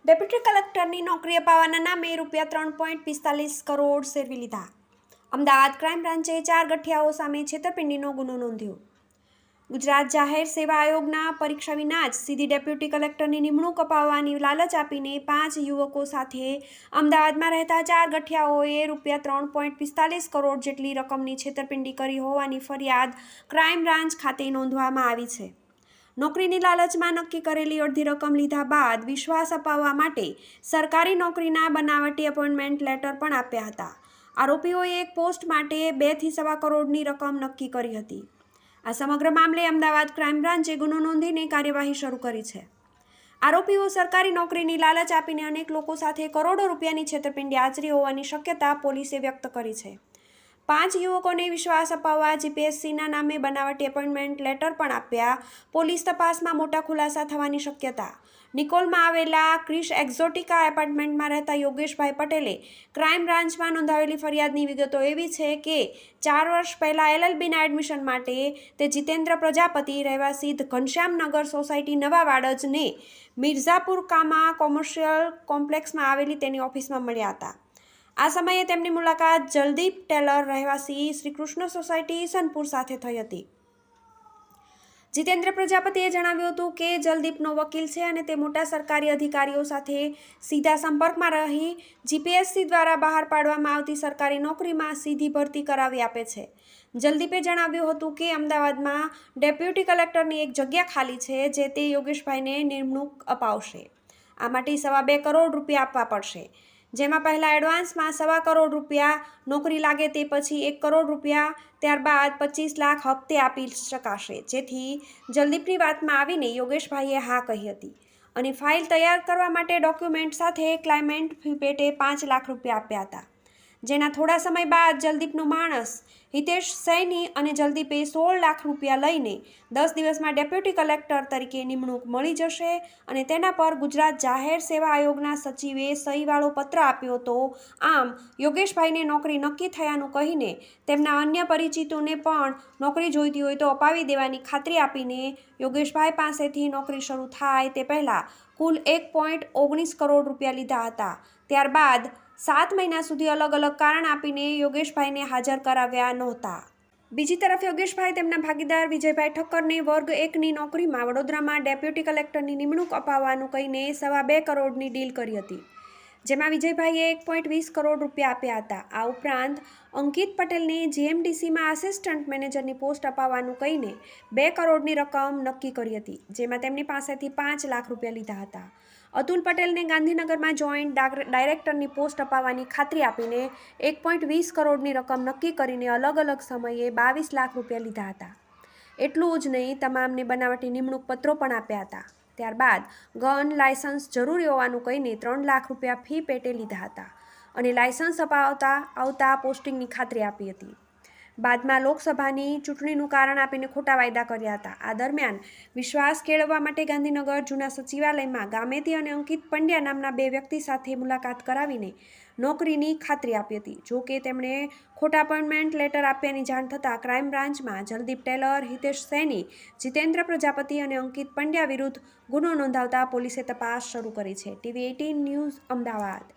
Deputy કલેક્ટરની નોકરી અપાવવાના નામે ₹3.45 કરોડ સેરવી લીધા. અમદાવાદ ક્રાઇમ બ્રાન્ચે 4 ગઠિયાઓ સામે છેતરપિંડીનો ગુનો નોંધ્યો. ગુજરાત જાહેર સેવા આયોગના પરીક્ષા વિના જ સીધી ડેપ્યુટી કલેક્ટરની નિમણૂક અપાવવાની લાલચ આપીને 5 યુવકો સાથે અમદાવાદમાં રહેતા 4 ગઠિયાઓએ ₹3.45 કરોડ જેટલી રકમની છેતરપિંડી કરી હોવાની ફરિયાદ ક્રાઇમ બ્રાન્ચ ખાતે નોંધવામાં આવી છે. નોકરીની લાલચમાં નક્કી કરેલી અડધી રકમ લીધા બાદ વિશ્વાસ અપાવવા માટે સરકારી નોકરીના બનાવટી એપોઇન્ટમેન્ટ લેટર પણ આપ્યા હતા. આરોપીઓએ એક પોસ્ટ માટે 2 થી સવા કરોડની રકમ નક્કી કરી હતી. આ સમગ્ર મામલે અમદાવાદ ક્રાઇમ બ્રાન્ચે ગુનો નોંધીને કાર્યવાહી શરૂ કરી છે. આરોપીઓ સરકારી નોકરીની લાલચ આપીને અનેક લોકો સાથે કરોડો રૂપિયાની છેતરપિંડી આચરી હોવાની શક્યતા પોલીસે વ્યક્ત કરી છે. 5 યુવકોને વિશ્વાસ અપાવવા જીપીએસસીના નામે બનાવટી એપોઇન્ટમેન્ટ લેટર પણ આપ્યા. પોલીસ તપાસમાં મોટા ખુલાસા થવાની શક્યતા. નિકોલમાં આવેલા ક્રિશ એક્ઝોટિકા એપાર્ટમેન્ટમાં રહેતા યોગેશભાઈ પટેલે ક્રાઇમ બ્રાન્ચમાં નોંધાવેલી ફરિયાદની વિગતો એવી છે કે 4 વર્ષ પહેલાં એલએલબીના એડમિશન માટે તે જીતેન્દ્ર પ્રજાપતિ રહેવાસી ઘનશ્યામનગર સોસાયટી નવા વાડજને મિર્ઝાપુર કામા કોમર્શિયલ કોમ્પ્લેક્સમાં આવેલી તેની ઓફિસમાં મળ્યા હતા. આ સમયે તેમની મુલાકાત જલદીપ ટેલર રહેવાસી શ્રીકૃષ્ણ સોસાયટી ઈસનપુર સાથે થઈ હતી. જીતેન્દ્ર પ્રજાપતિએ જણાવ્યું હતું કે જલદીપનો વકીલ છે અને તે મોટા સરકારી અધિકારીઓ સાથે સીધા સંપર્કમાં રહી જીપીએસસી દ્વારા બહાર પાડવામાં આવતી સરકારી નોકરીમાં સીધી ભરતી કરાવી આપે છે. જલદીપે જણાવ્યું હતું કે અમદાવાદમાં ડેપ્યુટી કલેક્ટરની એક જગ્યા ખાલી છે જે તે યોગેશભાઈને નિમણૂક અપાવશે. આ માટે ₹2.25 કરોડ આપવા પડશે, જેમાં પહેલાં એડવાન્સમાં ₹1.25 કરોડ નોકરી લાગે તે પછી ₹1 કરોડ, ત્યારબાદ 25 લાખ હપ્તે આપી શકાશે. જેથી જલદીપની વાતમાં આવીને યોગેશભાઈએ હા કહી હતી અને ફાઇલ તૈયાર કરવા માટે ડોક્યુમેન્ટ સાથે ક્લાયમેન્ટ ફી પેટે ₹5 લાખ આપ્યા હતા. જેના થોડા સમય બાદ જલદીપનો માણસ હિતેશ સૈની અને જલદીપે ₹16 લાખ લઈને 10 દિવસમાં ડેપ્યુટી કલેક્ટર તરીકે નિમણૂક મળી જશે અને તેના પર ગુજરાત જાહેર સેવા આયોગના સચિવે સહીવાળો પત્ર આપ્યો હતો. આમ યોગેશભાઈને નોકરી નક્કી થયાનું કહીને તેમના અન્ય પરિચિતોને પણ નોકરી જોઈતી હોય તો અપાવી દેવાની ખાતરી આપીને યોગેશભાઈ પાસેથી નોકરી શરૂ થાય તે પહેલાં કુલ ₹1.19 કરોડ લીધા હતા. ત્યારબાદ 7 મહિના સુધી અલગ અલગ કારણ આપીને યોગેશભાઈને હાજર કરાવ્યા નહોતા. બીજી તરફ યોગેશભાઈ તેમના ભાગીદાર વિજયભાઈ ઠક્કરને વર્ગ 1ની નોકરીમાં વડોદરામાં ડેપ્યુટી કલેક્ટરની નિમણૂક અપાવવાનું કહીને ₹2.25 કરોડની ડીલ કરી હતી, જેમાં વિજયભાઈએ ₹1.20 કરોડ આપ્યા હતા. આ ઉપરાંત અંકિત પટેલને જીએમડીસીમાં આસિસ્ટન્ટ મેનેજરની પોસ્ટ અપાવવાનું કહીને ₹2 કરોડની રકમ નક્કી કરી હતી, જેમાં તેમની પાસેથી ₹5 લાખ લીધા હતા. અતુલ પટેલને ગાંધીનગરમાં જોઈન્ટ ડાયરેક્ટરની પોસ્ટ અપાવવાની ખાતરી આપીને ₹1.20 કરોડની રકમ નક્કી કરીને અલગ અલગ સમયે ₹22 લાખ લીધા હતા. એટલું જ નહીં, તમામને બનાવટી નિમણૂક પત્રો પણ આપ્યા હતા. ત્યારબાદ ગન લાયસન્સ જરૂરી હોવાનું કહીને ₹3 લાખ ફી પેટે લીધા હતા અને લાયસન્સ આવતા પોસ્ટિંગની ખાતરી આપી હતી. બાદમાં લોકસભાની ચૂંટણીનું કારણ આપીને ખોટા વાયદા કર્યા હતા. આ દરમિયાન વિશ્વાસ કેળવવા માટે ગાંધીનગર જૂના સચિવાલયમાં ગામેતી અને અંકિત પંડ્યા નામના 2 વ્યક્તિ સાથે મુલાકાત કરાવીને નોકરીની ખાતરી આપી હતી. જો કે તેમણે ખોટા એપોઇન્ટમેન્ટ લેટર આપ્યાની જાણ થતાં ક્રાઇમ બ્રાન્ચમાં જલદીપ ટેલર, હિતેશ સૈની, જીતેન્દ્ર પ્રજાપતિ અને અંકિત પંડ્યા વિરુદ્ધ ગુનો નોંધાવતા પોલીસે તપાસ શરૂ કરી છે. TV18 news, Ahmedabad.